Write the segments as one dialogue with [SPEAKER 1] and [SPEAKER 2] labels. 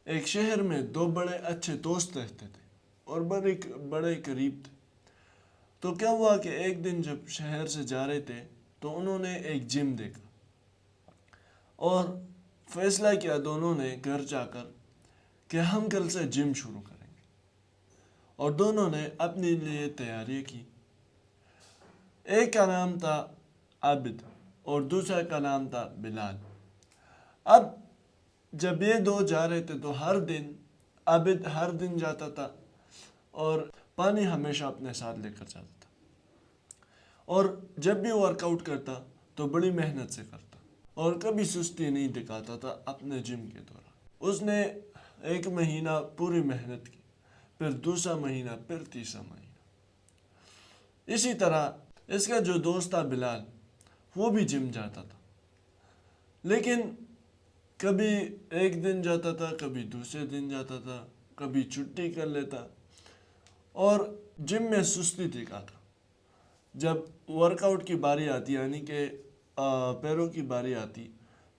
[SPEAKER 1] ایک شہر میں دو بڑے اچھے دوست رہتے تھے اور بڑے قریب تھے. تو کیا ہوا کہ ایک دن جب شہر سے جا رہے تھے تو انہوں نے ایک جم دیکھا اور فیصلہ کیا دونوں نے گھر جا کر کہ ہم کل سے جم شروع کریں گے. اور دونوں نے اپنے لیے تیاری کی. ایک کا نام تھا عابد اور دوسرے کا نام تھا بلال. اب جب یہ دو جا رہے تھے تو عابد ہر دن جاتا تھا اور پانی ہمیشہ اپنے ساتھ لے کر جاتا تھا اور جب بھی ورک آؤٹ کرتا تو بڑی محنت سے کرتا اور کبھی سستی نہیں دکھاتا تھا اپنے جم کے دوران. اس نے ایک مہینہ پوری محنت کی، پھر دوسرا مہینہ، پھر تیسرا مہینہ. اسی طرح اس کا جو دوست تھا بلال وہ بھی جم جاتا تھا، لیکن کبھی ایک دن جاتا تھا، کبھی دوسرے دن جاتا تھا، کبھی چھٹی کر لیتا اور جم میں سستی دکھاتا. جب ورک آؤٹ کی باری آتی یعنی کہ پیروں کی باری آتی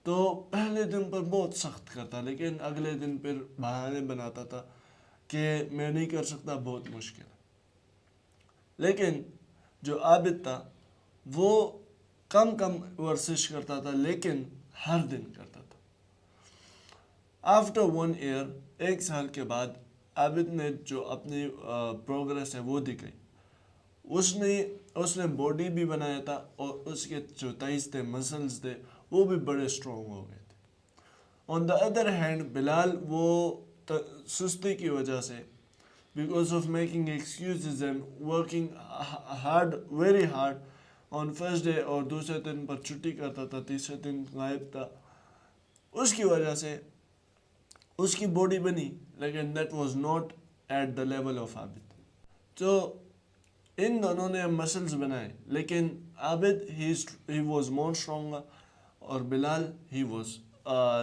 [SPEAKER 1] تو پہلے دن پر بہت سخت کرتا، لیکن اگلے دن پھر بہانے بناتا تھا کہ میں نہیں کر سکتا، بہت مشکل ہے. لیکن جو عابد تھا وہ کم ورزش کرتا تھا لیکن ہر دن کرتا تھا. آفٹر 1 ایئر، ایک سال کے بعد، عابد نے جو اپنی پروگرس ہے وہ دکھائی. اس نے باڈی بھی بنایا تھا اور اس کے جو تائز تھے، مسلز تھے، وہ بھی بڑے اسٹرانگ ہو گئے تھے. آن دا ادر ہینڈ بلال وہ سستی کی وجہ سے because of making excuses and working hard, very hard on first day اور دوسرے دن پر چھٹی کرتا تھا، تیسرے دن غائب تھا. اس کی وجہ سے اس کی باڈی بنی لیکن that was not at the level of عابد. تو ان دونوں نے مسلز بنائے لیکن عابد he was more stronger اور بلال he was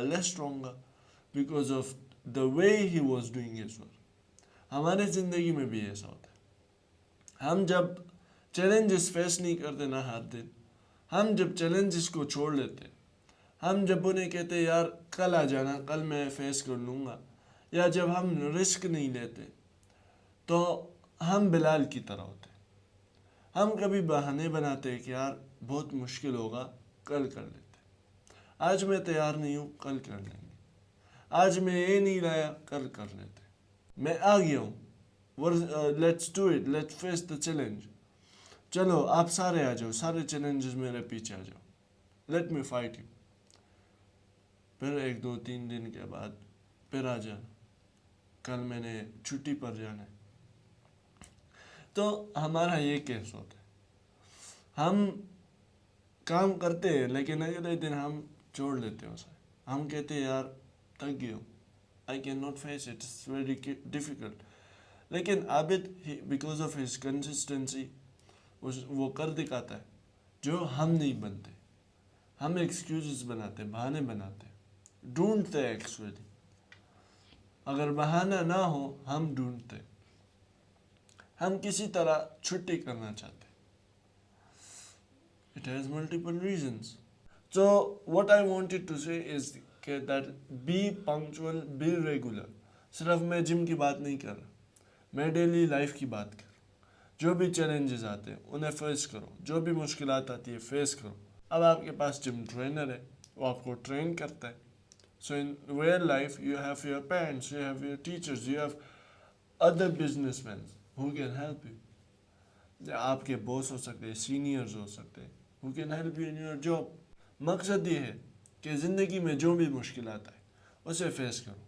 [SPEAKER 1] less stronger because of the way he was doing his work. ہمارے زندگی میں بھی ایسا ہوتا ہے. ہم جب چیلنجز فیس نہیں کرتے نا ہر دن، ہم جب چیلنجز کو چھوڑ لیتے، ہم جب انہیں کہتے یار کل آ جانا، کل میں فیس کر لوں گا، یا جب ہم رسک نہیں لیتے تو ہم بلال کی طرح ہوتے. ہم کبھی بہانے بناتے کہ یار بہت مشکل ہوگا، کل کر لیتے، آج میں تیار نہیں ہوں، کل کر لیں گے، آج میں یہ نہیں لایا، کل کر لیتے، میں آ گیا ہوں، let's do it, let's face the challenge. چلو آپ سارے آ جاؤ، سارے چیلنجز میرے پیچھے آ جاؤ، لیٹ می فائٹ یو. پھر 1 2 3 دن کے بعد پھر آ جانا، کل میں نے چھٹی پر جانا ہے. تو ہمارا یہ کیس ہوتا ہے، ہم کام کرتے ہیں لیکن اگلے دن ہم چھوڑ لیتے ہیں اسے. ہم کہتے ہیں یار تھک گیا ہوں، I cannot face it, it's very difficult. لیکن عابد because of his consistency وہ کر دکھاتا ہے جو ہم نہیں بنتے. ہم ایکسکیوزز بناتے، بہانے بناتے، ڈھونڈتے ایکچولی. اگر بہانہ نہ ہو ہم ڈھونڈتے، ہم کسی طرح چھٹی کرنا چاہتے. It has multiple reasons. So what I wanted to say is that be punctual, be regular. صرف میں جم کی بات نہیں کر رہا، میں ڈیلی لائف کی بات کر رہا ہوں. جو بھی چیلنجز آتے ہیں انہیں فیس کرو، جو بھی مشکلات آتی ہے فیس کرو. اب آپ کے پاس جم ٹرینر ہے، وہ آپ کو ٹرین کرتا ہے. So in real life you have your parents, you have your teachers, you have other businessmen who can help you. آپ کے باس ہو سکتے ہیں، سینئرز ہو سکتے ہیں who can help you in your job. مقصد یہ ہے کہ زندگی میں جو بھی مشکلات آئے اسے فیس کرو،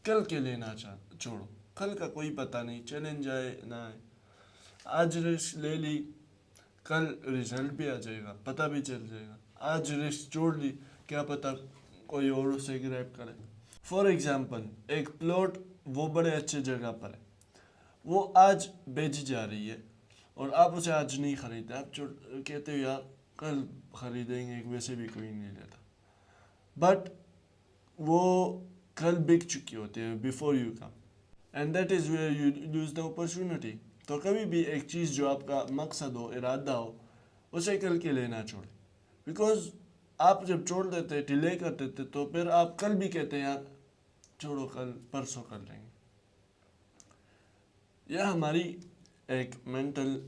[SPEAKER 1] کل کے لیے نہ چھوڑو. کل کا کوئی پتہ نہیں، چیلنج آئے نہ آئے. آج رسک لے لی، کل رزلٹ بھی آ جائے گا، پتہ بھی چل جائے گا. آج رسک چھوڑ لی، کیا پتہ کوئی اور اسے گریب کرے. فار ایگزامپل ایک پلاٹ وہ بڑے اچھے جگہ پر ہے، وہ آج بیچی جا رہی ہے اور آپ اسے آج نہیں خریدتے. آپ کہتے ہو یار کل خریدیں گے، ویسے بھی کوئی نہیں لیتا. بٹ وہ کل بک چکی ہوتی ہے before you come, and that is where you lose the opportunity. تو کبھی بھی ایک چیز جو آپ کا مقصد ہو، ارادہ ہو، اسے کل کے لیے نہ چھوڑیں. بیکاز آپ جب چھوڑ دیتے، ڈیلے کر دیتے، تو پھر آپ کل بھی کہتے ہیں یار چھوڑو کل پرسوں کر لیں گے. یہ ہماری ایک مینٹل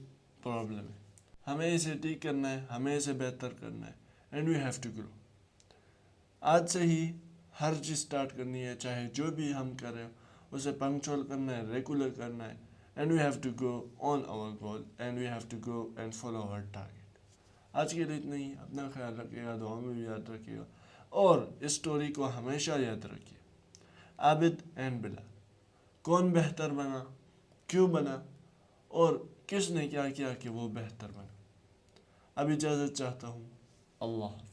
[SPEAKER 1] پرابلم ہے. ہمیں اسے ٹھیک کرنا ہے, ہمیں اسے بہتر کرنا ہے, and we have to grow. آج سے ہی ہر چیز سٹارٹ کرنی ہے, چاہے جو بھی ہم کریں اسے پنکچوئل کرنا ہے, ریگولر کرنا ہے, and we have to go on our goal, and we have to go and follow our target. آج کے لیے اتنا ہی. اپنا خیال رکھیے گا, دعاؤں میں بھی یاد رکھیے گا, اور اس اسٹوری کو ہمیشہ یاد رکھیے. عابد اینڈ بلال, کون بہتر بنا, کیوں بنا, اور کس نے کیا کیا کہ وہ بہتر بنا. اب اجازت چاہتا ہوں. اللہ حافظ.